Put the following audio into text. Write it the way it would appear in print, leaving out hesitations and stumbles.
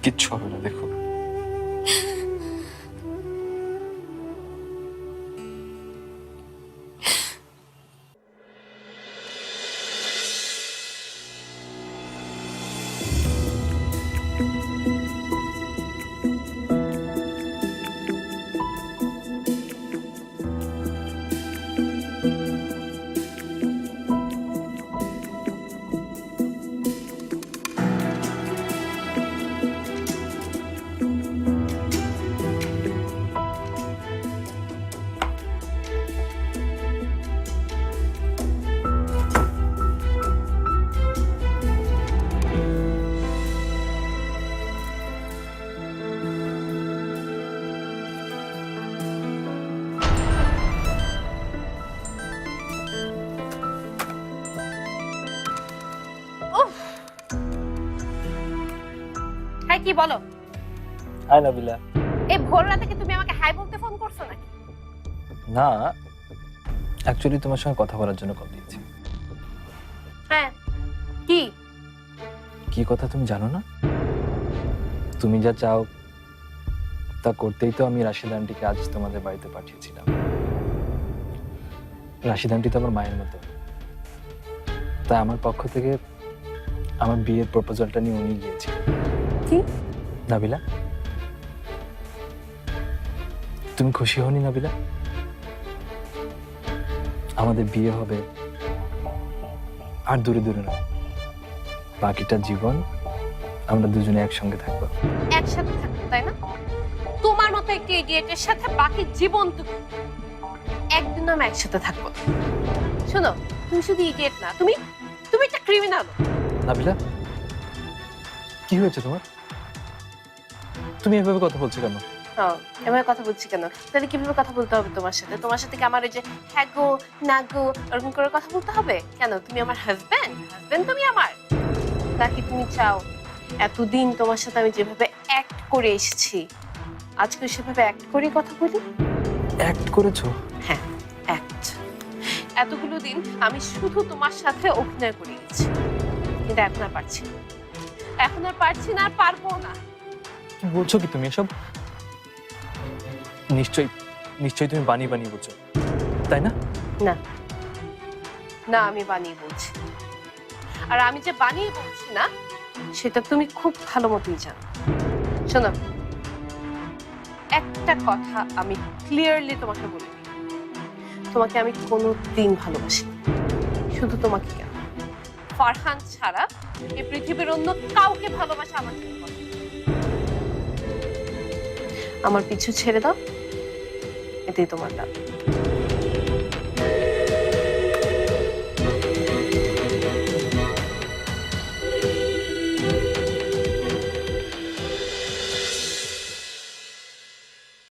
কিচ্ছু হবে না, দেখো। হ্যাঁ, কি বলো? হাই নাবিলা। এই ভোর রাতে কি তুমি আমাকে হাই বলতে ফোন করছো নাকি? না, অ্যাকচুয়ালি তোমার সঙ্গে কথা বলার জন্য কল দিয়েছি। হ্যাঁ, কি কি কথা তুমি জানো না? তুমি যা চাও তা করতেই তো আমি রাশিদ আন্টিকে আজ তোমাদের বাড়িতে পাঠিয়েছিলাম। রাশিদ আন্টি তো আমার মায়ের মতো, তাই আমার পক্ষ থেকে আমার বিয়ের প্রপোজালটা নিয়ে উনি গিয়েছিলেন। কি? নাবিলা, তুমি খুশি হওনি নাবিলা? আমাদের বিয়ে হবে, আর দূরে দূরে নয়, বাকিটা জীবন আমরা দুজনে একসঙ্গে থাকবো। একসাথে থাকবো, তাই না? তোমার মতো একটি ইডিয়েটের সাথে বাকি জীবন একদিন আমি একসাথে থাকবো। শোনো, তুমি শুধু ইডিয়েট না, তুমি তুমি একটা ক্রিমিনাল। নাবিলা, কি হয়েছে তোমার? তুমি এভাবে কথা বলছো কেন? এভাবে কথা বলছি কেন? তাহলে কিভাবে কথা বলতে হবে তোমার সাথে? তোমার সাথে কি আমার ওই যে হ্যাঁ গো না গো এরকম করে কথা বলতে হবে কেন? তুমি আমার হাজবেন্ড, হাজবেন্ড তুমি আমার। নাকি তুমি চাও এতদিন তোমার সাথে আমি যেভাবে অ্যাক্ট করে এসেছি আজকে সেভাবে অ্যাক্ট করে কথা বলি? অ্যাক্ট করেছো? হ্যাঁ, অ্যাক্ট। এতগুলো দিন আমি শুধু তোমার সাথে অভিনয় করে গেছি, কিন্তু এখন আর পারছি না, এখন আর পারছি না, আর পারবো না। কি বলছো কি তুমি এসব? নিশ্চয়ই নিশ্চয়ই তুমি বানিয়ে বানিয়ে বলছো, তাই না? না না, আমি বানিয়ে বলছি। আর আমি যে বানিয়ে বলছি না সেটা তুমি খুব ভালো মতোই জানো। শোনো, একটা কথা আমি ক্লিয়ারলি তোমাকে বলে দিই, তোমাকে আমি কোনোদিন ভালোবাসি, শুধু তোমাকে কেন, ফারহান ছাড়া এই পৃথিবীর অন্য কাউকে ভালোবাসা আমার জন্য কথা। আমার পিছু ছেড়ে দাও, এতেই তোমার লাভ।